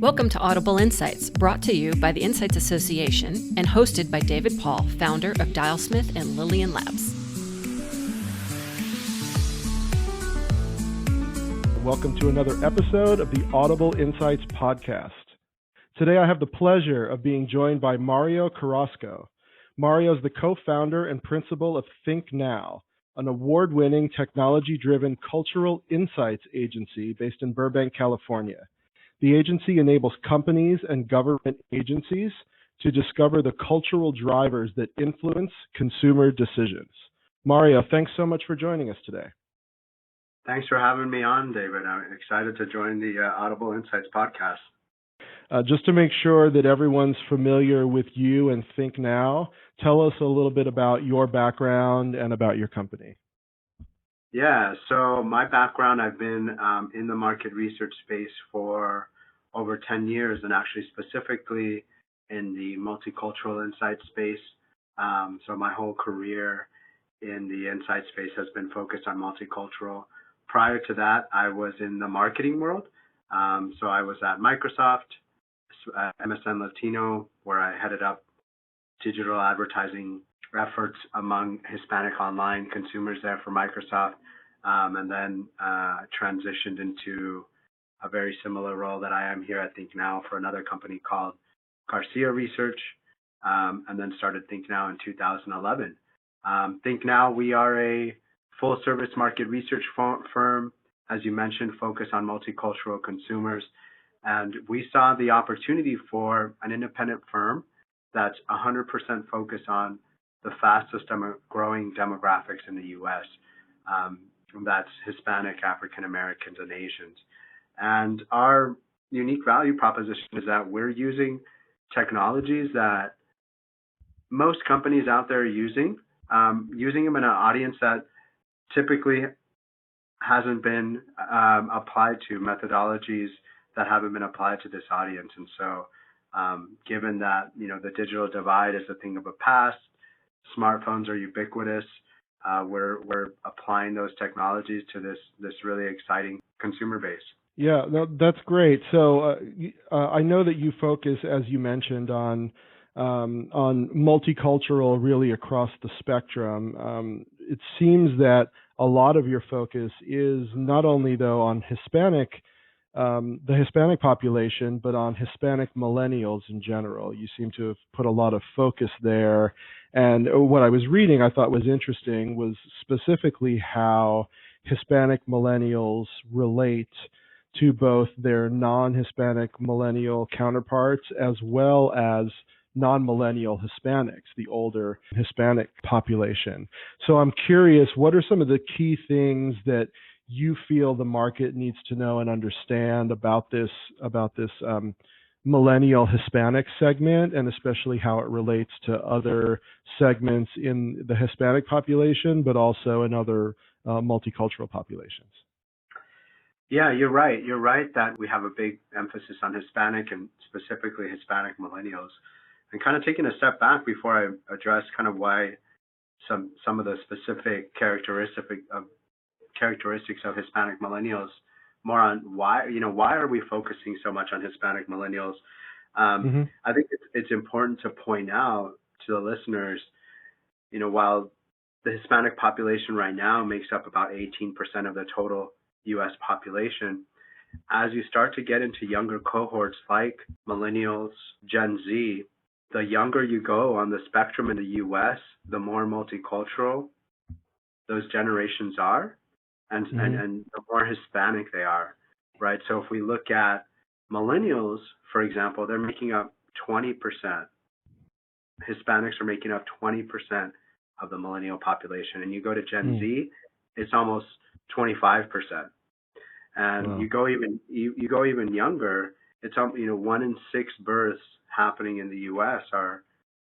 Welcome to Audible Insights, brought to you by the Insights Association and hosted by David Paul, founder of Dialsmith and Lillian Labs. Welcome to another episode of the Audible Insights podcast. Today I have the pleasure of being joined by Mario Corrasco. Mario is the co-founder and principal of ThinkNow, an award-winning technology-driven cultural insights agency based in Burbank, California. The agency enables companies and government agencies to discover the cultural drivers that influence consumer decisions. Mario, thanks so much for joining us today. Thanks for having me on, David. I'm excited to join the Audible Insights podcast. Just to make sure that everyone's familiar with you and ThinkNow, tell us a little bit about your background and about your company. Yeah, so my background, I've been in the market research space for over 10 years, and actually specifically in the multicultural insight space. So my whole career in the insight space has been focused on multicultural. Prior to that, I was in the marketing world. So I was at Microsoft, MSN Latino, where I headed up digital advertising efforts among Hispanic online consumers there for Microsoft, and then transitioned into a very similar role that I am here at ThinkNow for another company called Garcia Research, and then started ThinkNow in 2011. ThinkNow, we are a full-service market research firm, as you mentioned, focused on multicultural consumers, and we saw the opportunity for an independent firm that's 100% focused on the fastest growing demographics in the U.S. That's Hispanic, African Americans, and Asians. And our unique value proposition is that we're using technologies that most companies out there are using them in an audience that typically hasn't been applied to, methodologies that haven't been applied to this audience. And so given that, the digital divide is a thing of the past, smartphones are ubiquitous, we're applying those technologies to this really exciting consumer base. Yeah, no, that's great. So I know that you focus, as you mentioned, on multicultural really across the spectrum. It seems that a lot of your focus is not only, though, on the Hispanic population, but on Hispanic millennials in general. You seem to have put a lot of focus there. And what I was reading I thought was interesting was specifically how Hispanic millennials relate to both their non-Hispanic millennial counterparts as well as non-millennial Hispanics, the older Hispanic population. So I'm curious, what are some of the key things that you feel the market needs to know and understand about this millennial Hispanic segment, and especially how it relates to other segments in the Hispanic population, but also in other multicultural populations? Yeah, you're right. You're right that we have a big emphasis on Hispanic and specifically Hispanic millennials. And kind of taking a step back before I address kind of why some of the specific characteristics of Hispanic millennials, more on why are we focusing so much on Hispanic millennials? I think it's important to point out to the listeners, while the Hispanic population right now makes up about 18% of the total U.S. population, as you start to get into younger cohorts like millennials, Gen Z, the younger you go on the spectrum in the U.S., the more multicultural those generations are, and the more Hispanic they are, right? So if we look at millennials, for example, they're making up 20%. Hispanics are making up 20% of the millennial population, and you go to Gen Z, it's almost 25%. And wow. you go even younger, it's 1 in 6 births happening in the U.S. are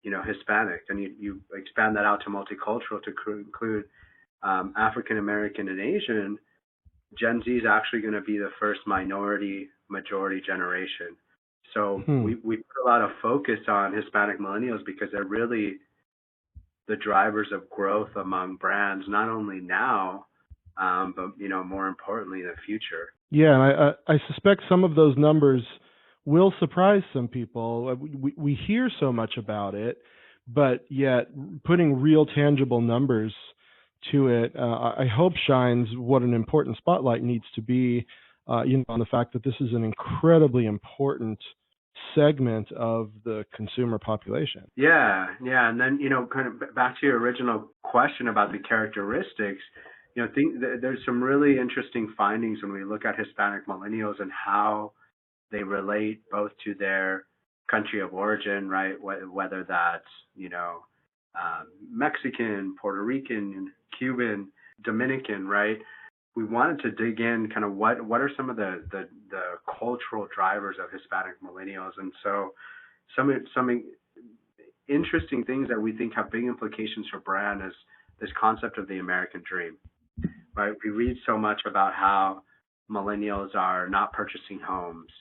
Hispanic, and you expand that out to multicultural to include African American and Asian. Gen Z is actually going to be the first minority majority generation. So we put a lot of focus on Hispanic millennials because they're really the drivers of growth among brands, not only now, but more importantly in the future. Yeah, and I suspect some of those numbers will surprise some people. We hear so much about it, but yet putting real tangible numbers to it, I hope shines what an important spotlight needs to be, on the fact that this is an incredibly important segment of the consumer population. Yeah, yeah, and then kind of back to your original question about the characteristics. There's some really interesting findings when we look at Hispanic millennials and how they relate both to their country of origin, right? Whether that's Mexican, Puerto Rican, Cuban, Dominican, right? We wanted to dig in kind of what are some of the cultural drivers of Hispanic millennials, and so some interesting things that we think have big implications for brand is this concept of the American dream, right? We read so much about how millennials are not purchasing homes,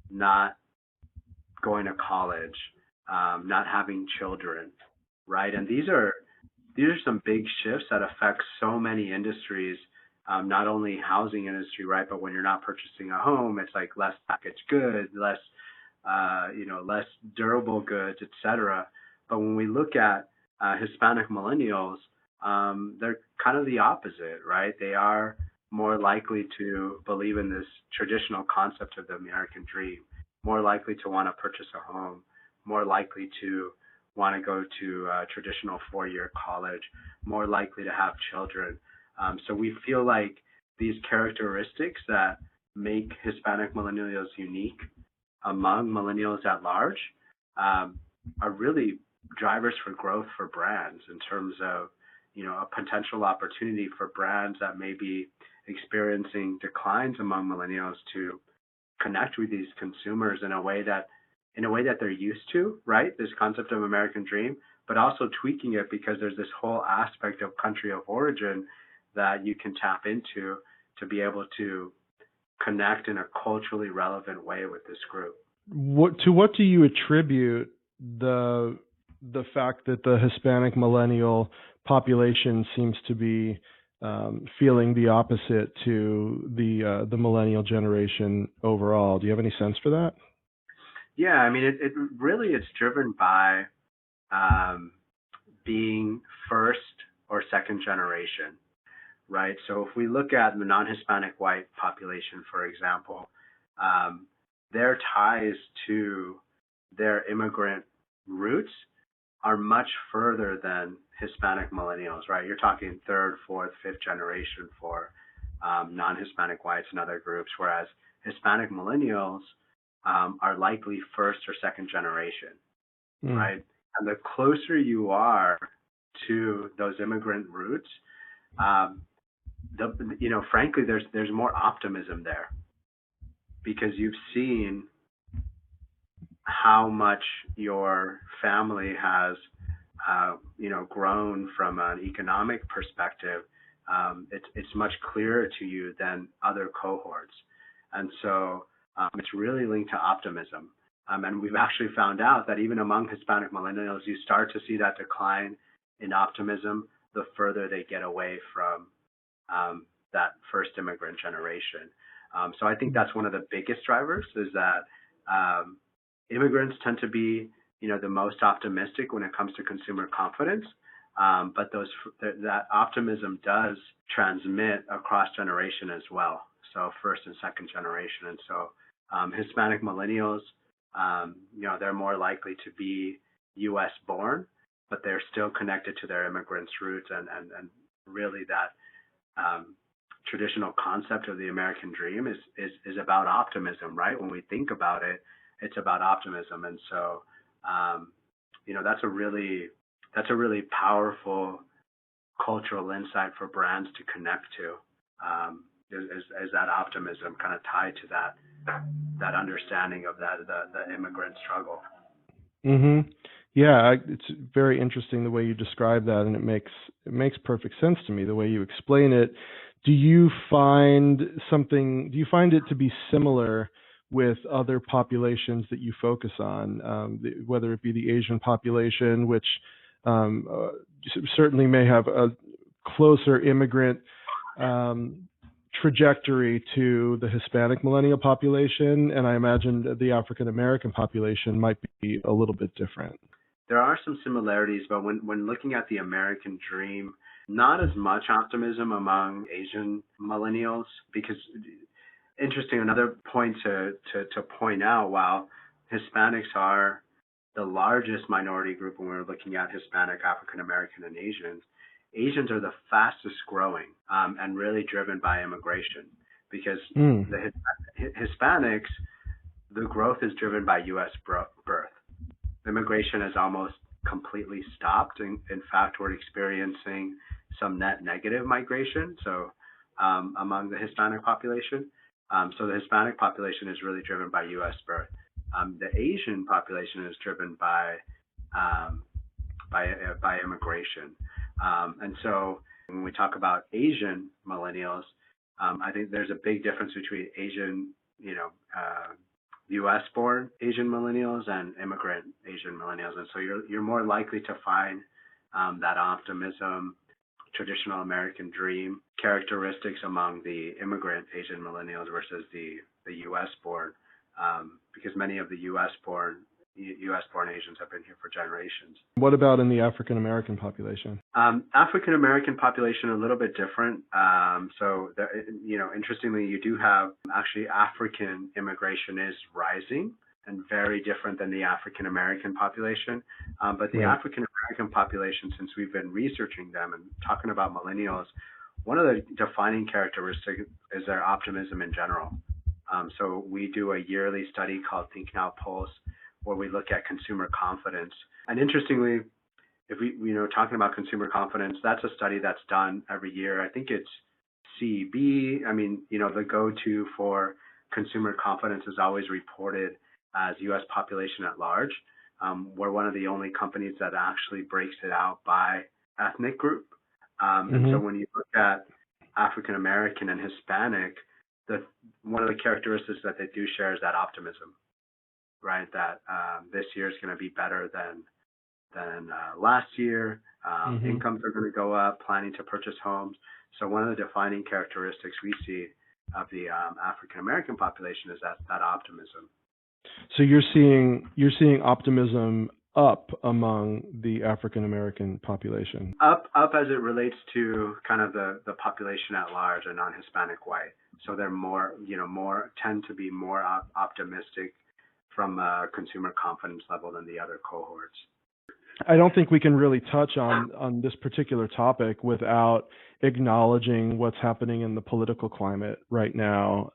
not going to college, not having children, right? And these are some big shifts that affect so many industries, not only housing industry, right? But when you're not purchasing a home, it's like less packaged goods, less durable goods, et cetera. But when we look at Hispanic millennials, they're kind of the opposite, right? They are more likely to believe in this traditional concept of the American dream, more likely to want to purchase a home, more likely to want to go to a traditional 4-year college, more likely to have children. So we feel like these characteristics that make Hispanic millennials unique among millennials at large are really drivers for growth for brands in terms of, a potential opportunity for brands that may be experiencing declines among millennials to connect with these consumers in a way that they're used to, right? This concept of American dream, but also tweaking it because there's this whole aspect of country of origin that you can tap into to be able to connect in a culturally relevant way with this group. What do you attribute the fact that the Hispanic millennial population seems to be feeling the opposite to the millennial generation overall? Do you have any sense for that? Yeah, I mean, it really it's driven by being first or second generation, right? So if we look at the non-Hispanic white population, for example, their ties to their immigrant roots are much further than Hispanic millennials, right? You're talking third, fourth, fifth generation for non-Hispanic whites and other groups, whereas Hispanic millennials are likely first or second generation, right? And the closer you are to those immigrant roots, frankly, there's more optimism there because you've seen how much your family has, grown from an economic perspective. It's much clearer to you than other cohorts, and so it's really linked to optimism. And we've actually found out that even among Hispanic millennials, you start to see that decline in optimism the further they get away from that first immigrant generation. So I think that's one of the biggest drivers is that immigrants tend to be, the most optimistic when it comes to consumer confidence. But that optimism does transmit across generation as well. So first and second generation. And so Hispanic millennials, they're more likely to be U.S. born, but they're still connected to their immigrants' roots and really that traditional concept of the American dream is about optimism, right? When we think about it, it's about optimism. And so, that's a really powerful cultural insight for brands to connect to, is that optimism kind of tied to that understanding of the immigrant struggle. Mm-hmm. Yeah, it's very interesting the way you describe that, and it makes perfect sense to me the way you explain it. Do you find it to be similar with other populations that you focus on, whether it be the Asian population, which certainly may have a closer immigrant trajectory to the Hispanic millennial population, and I imagine the African American population might be a little bit different. There are some similarities, but when looking at the American dream, not as much optimism among Asian millennials, because interesting, another point to point out, while Hispanics are the largest minority group when we're looking at Hispanic, African American, and Asians are the fastest growing and really driven by immigration, because the Hispanics, the growth is driven by U.S. birth. Immigration has almost completely stopped. In fact, we're experiencing some net negative migration. So among the Hispanic population, so the Hispanic population is really driven by U.S. birth. The Asian population is driven by immigration. And so when we talk about Asian millennials, I think there's a big difference between Asian, U.S.-born Asian millennials and immigrant Asian millennials. And so you're more likely to find that optimism, traditional American dream characteristics among the immigrant Asian millennials versus the U.S.-born, because many of the U.S.-born Asians have been here for generations. What about in the African American population? African American population a little bit different. Interestingly, you do have actually African immigration is rising and very different than the African American population. But the African American population, since we've been researching them and talking about millennials, one of the defining characteristics is their optimism in general. So we do a yearly study called ThinkNow Pulse, where we look at consumer confidence. And interestingly, if we, talking about consumer confidence, that's a study that's done every year. I think it's CB. The go-to for consumer confidence is always reported as U.S. population at large. We're one of the only companies that actually breaks it out by ethnic group. And so when you look at African American and Hispanic, one of the characteristics that they do share is that optimism, right? That this year is going to be better than last year. Incomes are going to go up, planning to purchase homes. So one of the defining characteristics we see of the African American population is that optimism. So you're seeing optimism up among the African American population. Up as it relates to kind of the population at large and non-Hispanic white. So they're tend to be more optimistic from a consumer confidence level than the other cohorts. I don't think we can really touch on this particular topic without acknowledging what's happening in the political climate right now,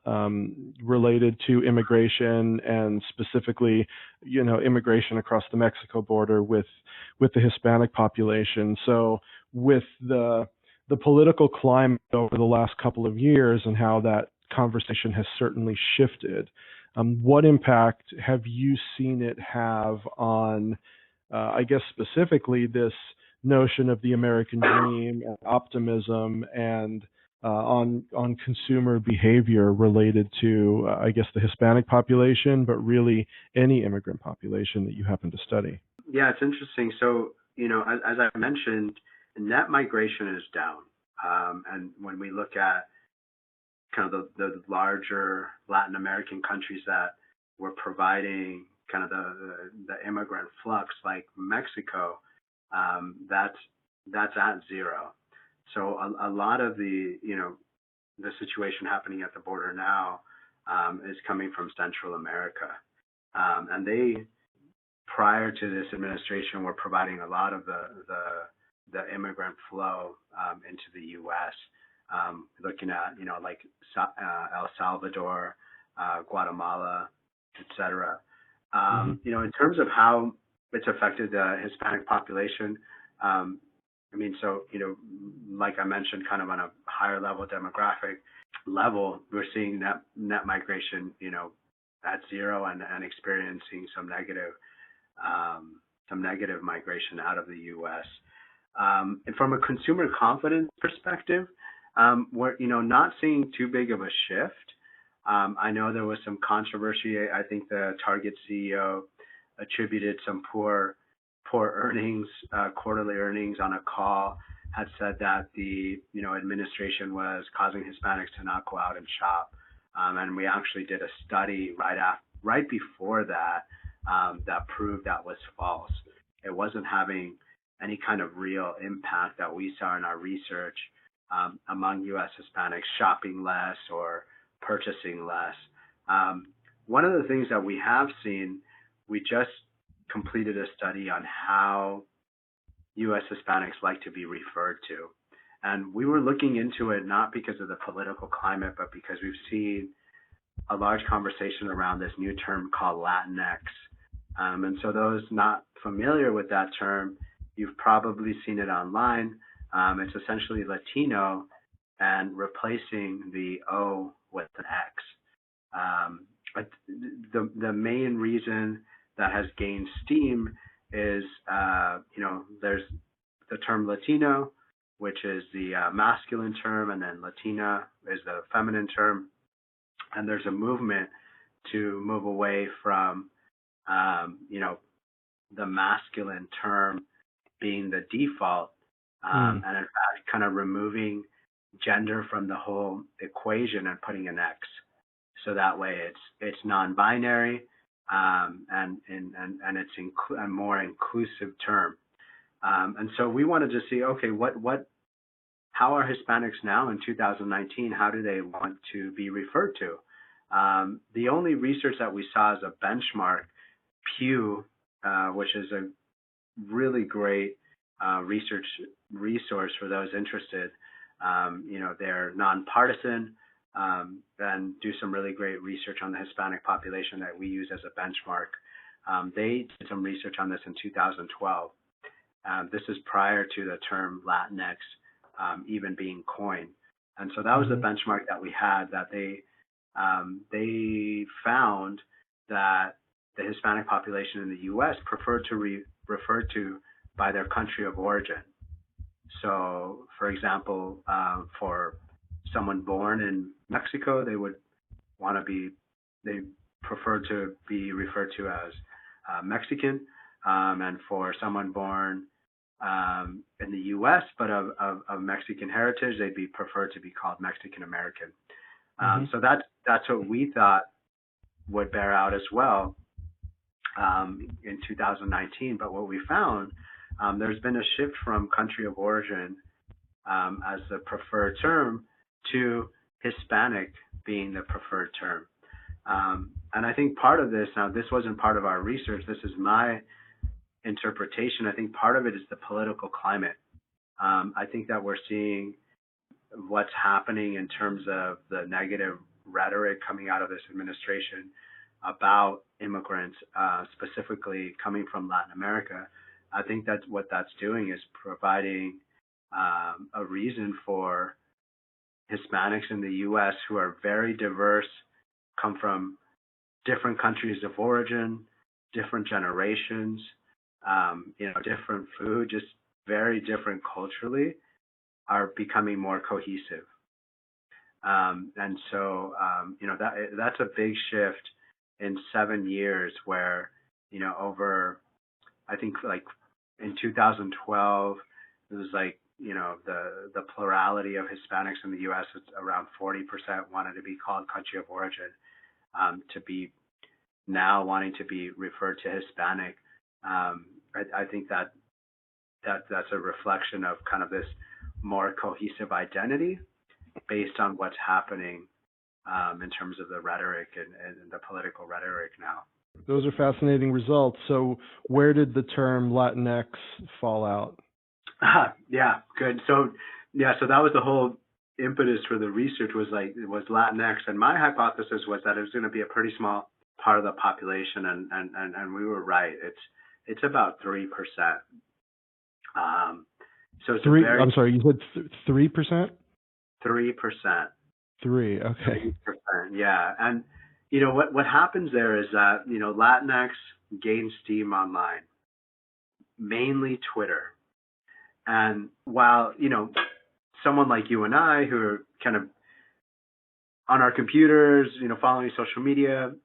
related to immigration and specifically, immigration across the Mexico border with the Hispanic population. So with the political climate over the last couple of years and how that conversation has certainly shifted, what impact have you seen it have on, I guess specifically this notion of the American dream and optimism and on consumer behavior related to, I guess, the Hispanic population, but really any immigrant population that you happen to study? Yeah, it's interesting. So, as I mentioned, net migration is down. And when we look at kind of the larger Latin American countries that were providing kind of the immigrant flux, like Mexico, that's at zero. So a lot of the situation happening at the border now is coming from Central America, and they, prior to this administration, were providing a lot of the immigrant flow into the U.S. Looking at like El Salvador, Guatemala, etc. In terms of how it's affected the Hispanic population, like I mentioned, kind of on a higher level demographic level, we're seeing net migration, at zero and experiencing some negative migration out of the U.S. And from a consumer confidence perspective, we're not seeing too big of a shift. I know there was some controversy. I think the Target CEO attributed some poor earnings, quarterly earnings on a call had said that the administration was causing Hispanics to not go out and shop, and we actually did a study right before that that proved that was false. It wasn't having any kind of real impact that we saw in our research among U.S. Hispanics shopping less or purchasing less. One of the things that we have seen, we just completed a study on how U.S. Hispanics like to be referred to. And we were looking into it not because of the political climate, but because we've seen a large conversation around this new term called Latinx. And so those not familiar with that term, you've probably seen it online. It's essentially Latino and replacing the O with an X. The main reason that has gained steam is, there's the term Latino, which is the masculine term, and then Latina is the feminine term. And there's a movement to move away from, the masculine term being the default, and in fact, kind of removing gender from the whole equation and putting an X. So that way it's non-binary, and it's a more inclusive term. And so we wanted to see, okay, how are Hispanics now in 2019? How do they want to be referred to? The only research that we saw as a benchmark, Pew, which is a really great research resource for those interested. They're nonpartisan and do some really great research on the Hispanic population that we use as a benchmark. They did some research on this in 2012. This is prior to the term Latinx even being coined. And so that was the benchmark that we had, that they found that the Hispanic population in the U.S. preferred to be referred to by their country of origin. So, for example, for someone born in Mexico, they prefer to be referred to as Mexican, and for someone born in the U.S. but of Mexican heritage, they'd be preferred to be called Mexican American. So that's what we thought would bear out as well in 2019. But what we found, there's been a shift from country of origin as the preferred term to Hispanic being the preferred term. And I think part of this, now this wasn't part of our research, this is my interpretation. I think part of it is the political climate. I think that we're seeing what's happening in terms of the negative rhetoric coming out of this administration about immigrants, specifically coming from Latin America. I think that's what that's doing, is providing a reason for Hispanics in the U.S. who are very diverse, come from different countries of origin, different generations, different food, just very different culturally, are becoming more cohesive. And so, that's a big shift in 7 years where, over, I think like in 2012, it was like, the plurality of Hispanics in the U.S. was around 40% wanted to be called country of origin, to be now wanting to be referred to Hispanic. I think that's a reflection of kind of this more cohesive identity based on what's happening in terms of the rhetoric and the political rhetoric now. Those are fascinating results. So where did the term Latinx fall out? Yeah, good. So that was the whole impetus for the research, was Latinx. And my hypothesis was that it was going to be a pretty small part of the population. And we were right. It's about 3%. So it's I'm sorry, you said 3%? 3%. 3, okay. 3%, yeah. And, what happens there is that, Latinx gains steam online, mainly Twitter. And while, someone like you and I, who are kind of on our computers, following social media,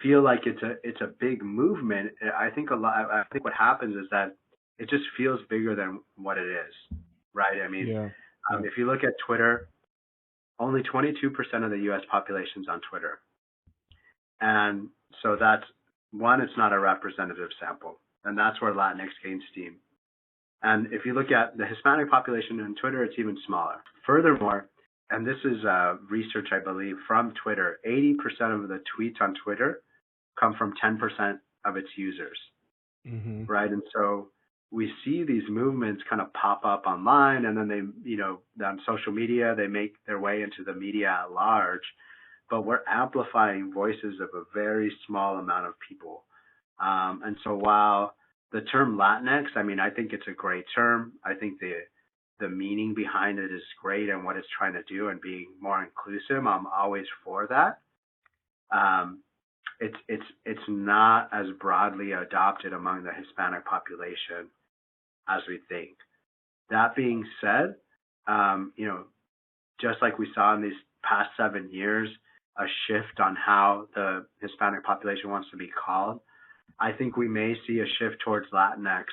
feel like it's a big movement, I think what happens is that it just feels bigger than what it is, right? I mean, Yeah. if you look at Twitter, only 22% of the U.S. population is on Twitter. And so that's one, it's not a representative sample. And that's where Latinx gains steam. And if you look at the Hispanic population on Twitter, it's even smaller. Furthermore, and this is research, I believe, from Twitter, 80% of the tweets on Twitter come from 10% of its users, right? And so we see these movements kind of pop up online, and then they, on social media, they make their way into the media at large, but we're amplifying voices of a very small amount of people. And so while the term Latinx, I mean, I think it's a great term. I think the meaning behind it is great and what it's trying to do and being more inclusive. I'm always for that. It's not as broadly adopted among the Hispanic population as we think. That being said, just like we saw in these past 7 years, a shift on how the Hispanic population wants to be called, I think we may see a shift towards Latinx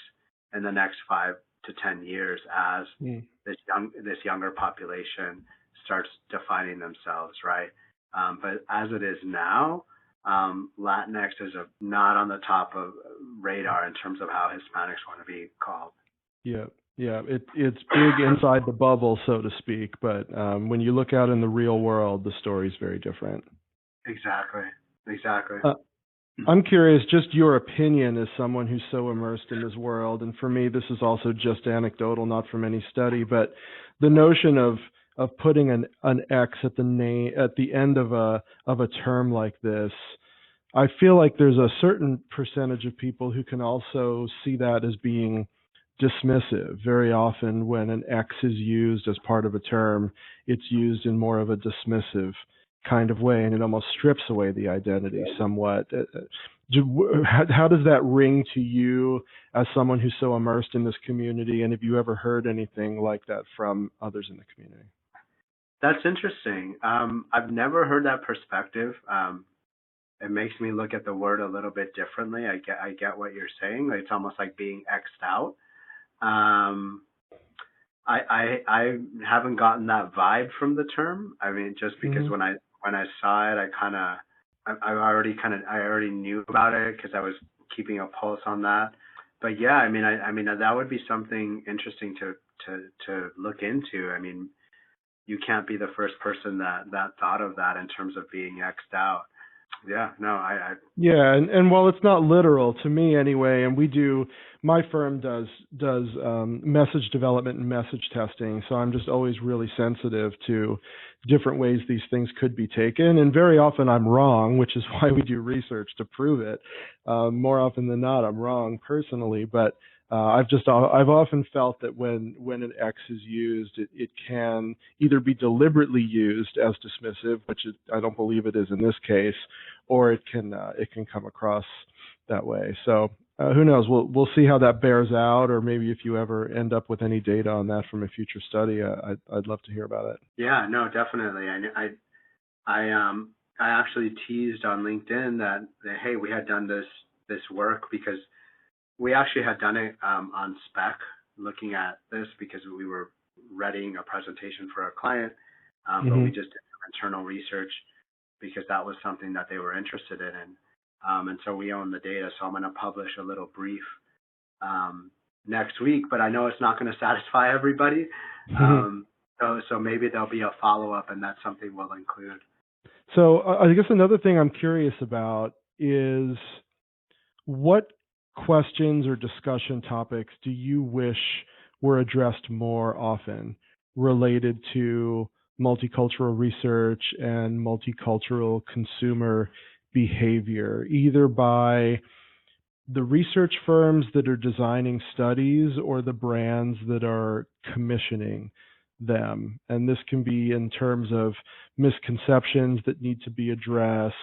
in the next 5 to 10 years as this younger population starts defining themselves, right? But as it is now, Latinx is not on the top of radar in terms of how Hispanics want to be called. Yeah, it's big inside the bubble, so to speak. But when you look out in the real world, the story's very different. Exactly. I'm curious, just your opinion as someone who's so immersed in this world, and for me, this is also just anecdotal, not from any study, but the notion of putting an X at the end of a term like this, I feel like there's a certain percentage of people who can also see that as being dismissive. Very often when an X is used as part of a term, it's used in more of a dismissive kind of way, and it almost strips away the identity somewhat. How does that ring to you as someone who's so immersed in this community, and have you ever heard anything like that from others in the community? That's interesting. I've never heard that perspective. It makes me look at the word a little bit differently. I get what you're saying. It's almost like being X'd out. I haven't gotten that vibe from the term. I mean, just because when I saw it, I already knew about it because I was keeping a pulse on that. But yeah, I mean that would be something interesting to look into. I mean, you can't be the first person that thought of that in terms of being X'd out. Yeah, no, Yeah, and while it's not literal to me anyway, and my firm does message development and message testing, so I'm just always really sensitive to different ways these things could be taken, and very often I'm wrong, which is why we do research to prove it. More often than not, I'm wrong personally, but I've often felt that when an X is used, it can either be deliberately used as dismissive, which I don't believe it is in this case, or it can come across that way. So who knows? We'll see how that bears out, or maybe if you ever end up with any data on that from a future study, I'd love to hear about it. Yeah, no, definitely. I actually teased on LinkedIn that hey, we had done this work because we actually had done it on spec, looking at this because we were readying a presentation for a client, but we just did some internal research because that was something that they were interested in. And so we own the data. So I'm going to publish a little brief next week, but I know it's not going to satisfy everybody. So maybe there'll be a follow-up, and that's something we'll include. So I guess another thing I'm curious about is what questions or discussion topics do you wish were addressed more often related to multicultural research and multicultural consumer behavior, either by the research firms that are designing studies or the brands that are commissioning them? And this can be in terms of misconceptions that need to be addressed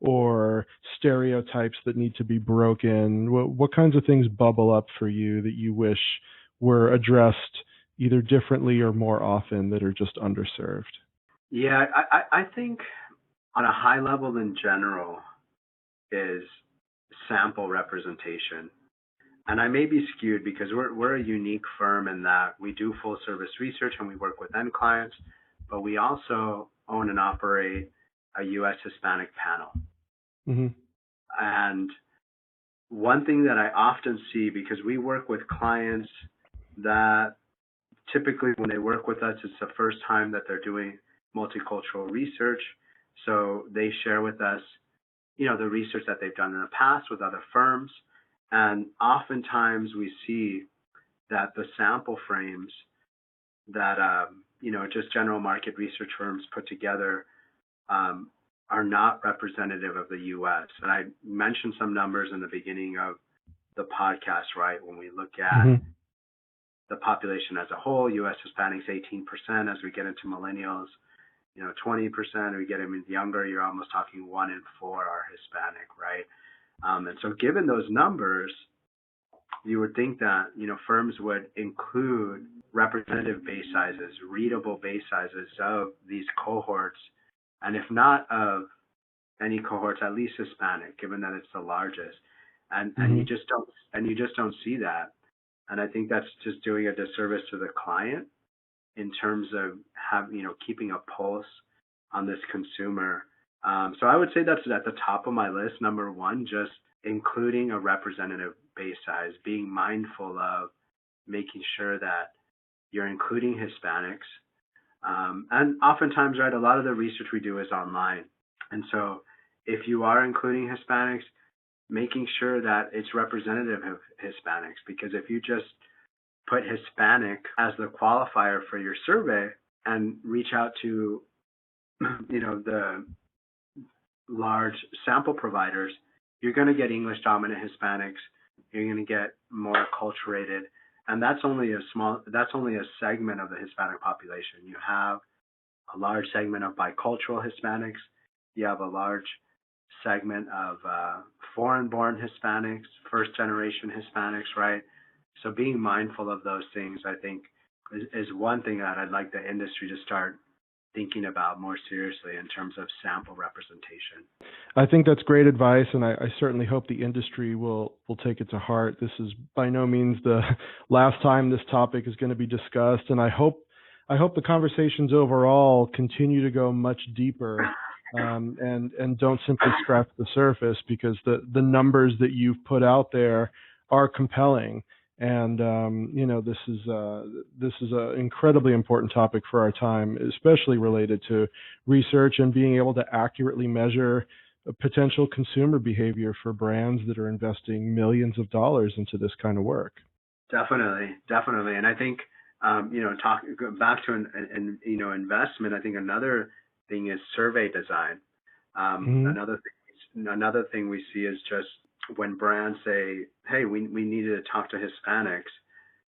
or stereotypes that need to be broken. What kinds of things bubble up for you that you wish were addressed either differently or more often that are just underserved? Yeah, I think on a high level in general is sample representation. And I may be skewed because we're a unique firm in that we do full service research and we work with end clients, but we also own and operate a U.S. Hispanic panel. Mm-hmm. And one thing that I often see, because we work with clients that typically when they work with us, it's the first time that they're doing multicultural research. So they share with us, the research that they've done in the past with other firms. And oftentimes we see that the sample frames that, just general market research firms put together are not representative of the U.S. And I mentioned some numbers in the beginning of the podcast, right? When we look at the population as a whole, U.S. Hispanics 18%. As we get into millennials, 20%. We get them younger, you're almost talking 1 in 4 are Hispanic, right? And so given those numbers, you would think that, firms would include representative base sizes, readable base sizes of these cohorts, and if not of any cohorts, at least Hispanic, given that it's the largest. And you just don't see that. And I think that's just doing a disservice to the client in terms of keeping a pulse on this consumer. So I would say that's at the top of my list. Number one, just including a representative base size, being mindful of making sure that you're including Hispanics. And oftentimes, right, a lot of the research we do is online. And so if you are including Hispanics, making sure that it's representative of Hispanics, because if you just put Hispanic as the qualifier for your survey and reach out to, the large sample providers, you're going to get English dominant Hispanics. You're going to get more acculturated. And that's only a segment of the Hispanic population. You have a large segment of bicultural Hispanics. You have a large segment of foreign-born Hispanics, first-generation Hispanics, right? So being mindful of those things, I think, is one thing that I'd like the industry to start thinking about more seriously in terms of sample representation. I think that's great advice, and I certainly hope the industry will take it to heart. This is by no means the last time this topic is going to be discussed, and I hope the conversations overall continue to go much deeper and don't simply scratch the surface, because the numbers that you've put out there are compelling. And this is an incredibly important topic for our time, especially related to research and being able to accurately measure potential consumer behavior for brands that are investing millions of dollars into this kind of work. Definitely. And I think go back to an investment. I think another thing is survey design. Another thing we see is just when brands say, hey, we need to talk to Hispanics,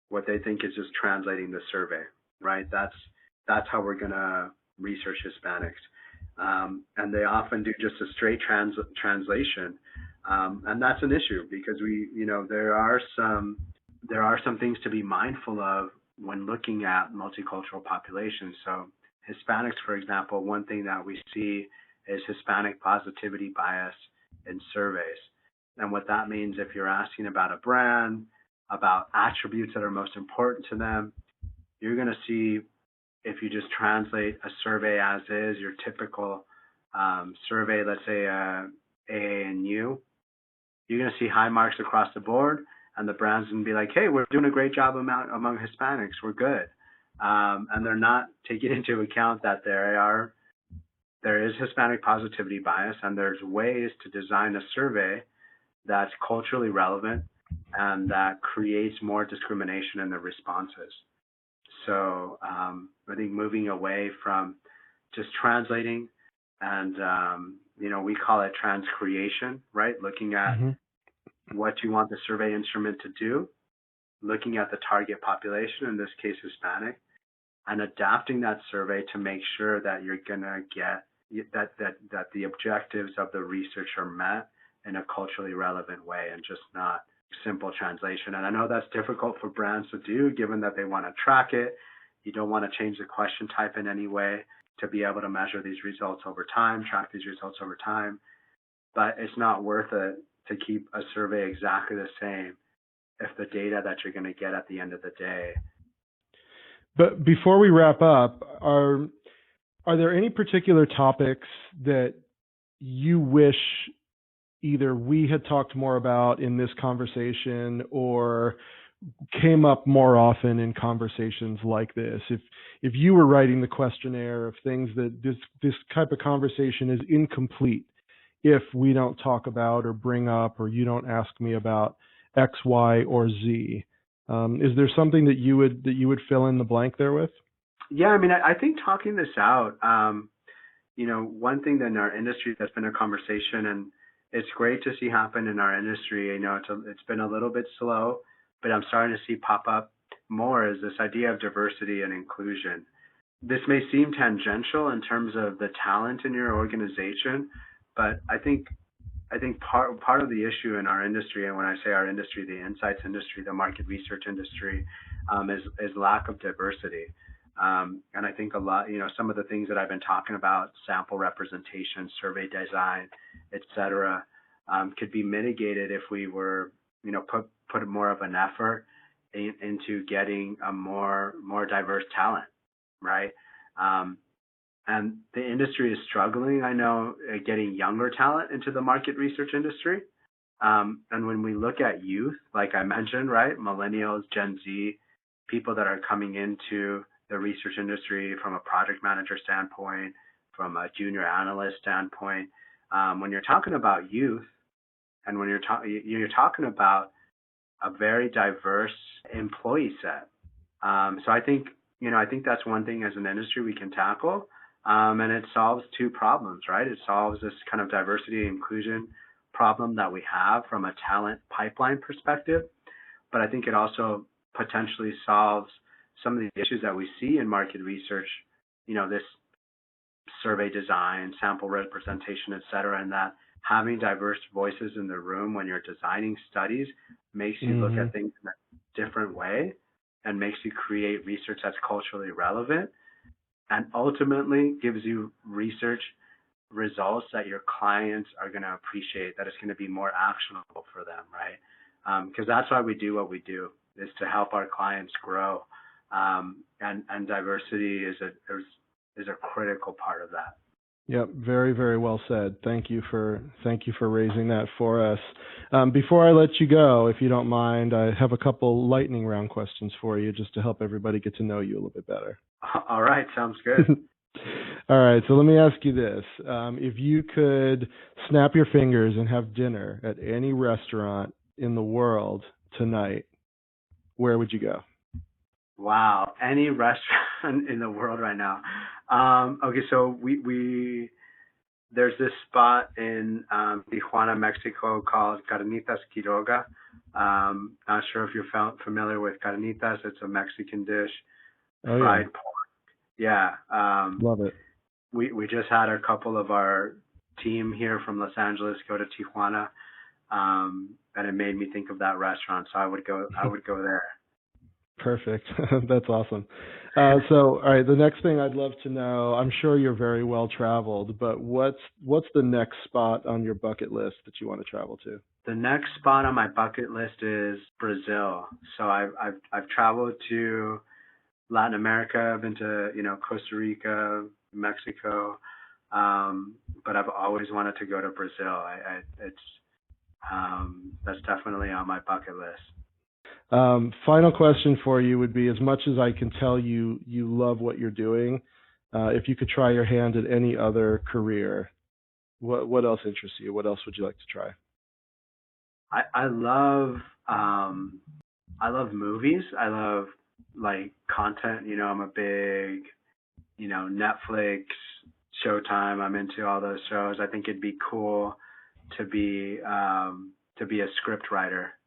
what they think is just translating the survey, right? That's how we're going to research Hispanics. And they often do just a straight translation. And that's an issue, because there are some things to be mindful of when looking at multicultural populations. So Hispanics, for example, one thing that we see is Hispanic positivity bias in surveys. And what that means, if you're asking about a brand, about attributes that are most important to them, you're going to see, if you just translate a survey as is, your typical survey, let's say AANU, you're going to see high marks across the board, and the brand's going to be like, hey, we're doing a great job among Hispanics, we're good. And they're not taking into account that there is Hispanic positivity bias, and there's ways to design a survey that's culturally relevant and that creates more discrimination in the responses. So I think moving away from just translating and, we call it transcreation, right? Looking at what you want the survey instrument to do, looking at the target population, in this case Hispanic, and adapting that survey to make sure that you're going to get that the objectives of the research are met in a culturally relevant way, and just not simple translation. And I know that's difficult for brands to do, given that they want to track it. You don't want to change the question type in any way to be able to measure these results over time, track these results over time. But it's not worth it to keep a survey exactly the same if the data that you're going to get at the end of the day. But before we wrap up, are there any particular topics that you wish either we had talked more about in this conversation or came up more often in conversations like this? If you were writing the questionnaire of things that this type of conversation is incomplete if we don't talk about or bring up, or you don't ask me about X, Y, or Z, is there something that you would fill in the blank there with? Yeah, I mean, I think talking this out, one thing that in our industry that's been a conversation, and it's great to see happen in our industry. It's been a little bit slow, but I'm starting to see pop up more, is this idea of diversity and inclusion. This may seem tangential in terms of the talent in your organization, but I think part of the issue in our industry, and when I say our industry, the insights industry, the market research industry, is lack of diversity. And I think a lot, some of the things that I've been talking about, sample representation, survey design, et cetera, could be mitigated if we were, put more of an effort into getting a more diverse talent, right? And the industry is struggling, I know, at getting younger talent into the market research industry. And when we look at youth, like I mentioned, right, millennials, Gen Z, people that are coming into the research industry from a project manager standpoint, from a junior analyst standpoint, when you're talking about youth, and when you're talking about a very diverse employee set. So I think that's one thing as an industry we can tackle. And it solves two problems, right? It solves this kind of diversity and inclusion problem that we have from a talent pipeline perspective. But I think it also potentially solves some of the issues that we see in market research, this survey design, sample representation, et cetera, and that having diverse voices in the room when you're designing studies makes you look at things in a different way and makes you create research that's culturally relevant, and ultimately gives you research results that your clients are going to appreciate, that it's going to be more actionable for them, right? Because that's why we do what we do, is to help our clients grow, and diversity is a critical part of that. Yep, very, very well said. Thank you for raising that for us. Before I let you go, if you don't mind, I have a couple lightning round questions for you, just to help everybody get to know you a little bit better. All right, sounds good. All right, so let me ask you this. If you could snap your fingers and have dinner at any restaurant in the world tonight, where would you go? Wow, any restaurant in the world right now. Okay, so we there's this spot in Tijuana, Mexico called Carnitas Quiroga. Not sure if you're familiar with carnitas. It's a Mexican dish, fried pork. Yeah. Love it. We just had a couple of our team here from Los Angeles go to Tijuana, and it made me think of that restaurant. So I would go there. Perfect. That's awesome. So, all right, the next thing I'd love to know, I'm sure you're very well traveled, but what's the next spot on your bucket list that you want to travel to? The next spot on my bucket list is Brazil. So I've traveled to Latin America. I've been to Costa Rica, Mexico, but I've always wanted to go to Brazil. That's definitely on my bucket list. Final question for you would be, as much as I can tell you love what you're doing, if you could try your hand at any other career, what else interests you? What else would you like to try? I love movies. I love content. I'm a big, Netflix, Showtime. I'm into all those shows. I think it'd be cool to be a script writer.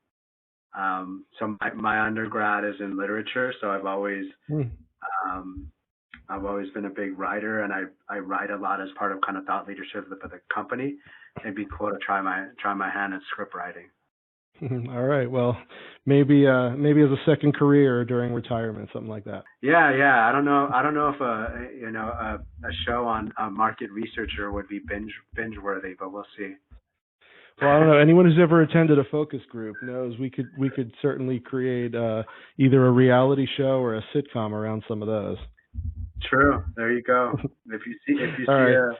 So my undergrad is in literature, so I've always been a big writer, and I write a lot as part of kind of thought leadership with the company. It'd be cool to try my hand at script writing. All right. Well, maybe as a second career during retirement, something like that. Yeah. I don't know if a show on a market researcher would be binge worthy, but we'll see. Well, I don't know. Anyone who's ever attended a focus group knows we could certainly create either a reality show or a sitcom around some of those. True. There you go. If you see right. a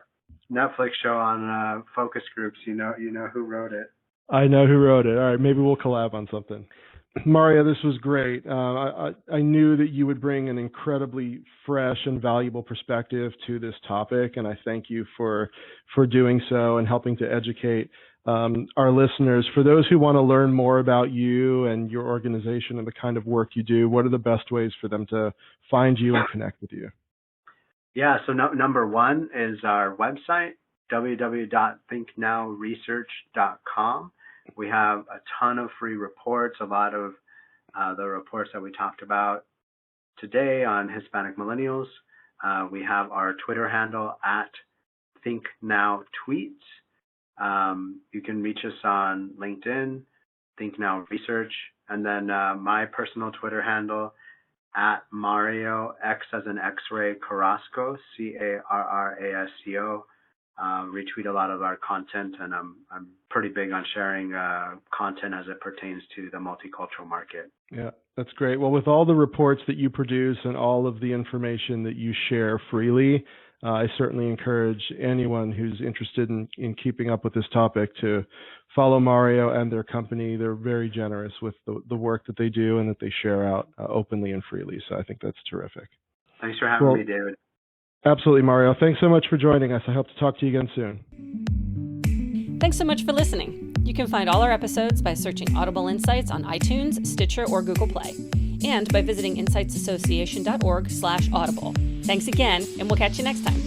Netflix show on focus groups, you know who wrote it. I know who wrote it. All right, maybe we'll collab on something. Mario, this was great. I knew that you would bring an incredibly fresh and valuable perspective to this topic, and I thank you for doing so and helping to educate our listeners. For those who want to learn more about you and your organization and the kind of work you do, what are the best ways for them to find you and connect with you? Yeah, so number one is our website, www.thinknowresearch.com. We have a ton of free reports, a lot of the reports that we talked about today on Hispanic millennials. We have our Twitter handle at ThinkNowTweets. You can reach us on LinkedIn, ThinkNow Research, and then my personal Twitter handle at Mario, X as in X-ray, Corrasco, Carrasco. Retweet a lot of our content, and I'm pretty big on sharing content as it pertains to the multicultural market. Yeah, that's great. Well, with all the reports that you produce and all of the information that you share freely, I certainly encourage anyone who's interested in keeping up with this topic to follow Mario and their company. They're very generous with the work that they do and that they share out openly and freely. So I think that's terrific. Thanks for having me, David. Absolutely, Mario. Thanks so much for joining us. I hope to talk to you again soon. Thanks so much for listening. You can find all our episodes by searching Audible Insights on iTunes, Stitcher, or Google Play, and by visiting insightsassociation.org/audible. Thanks again, and we'll catch you next time.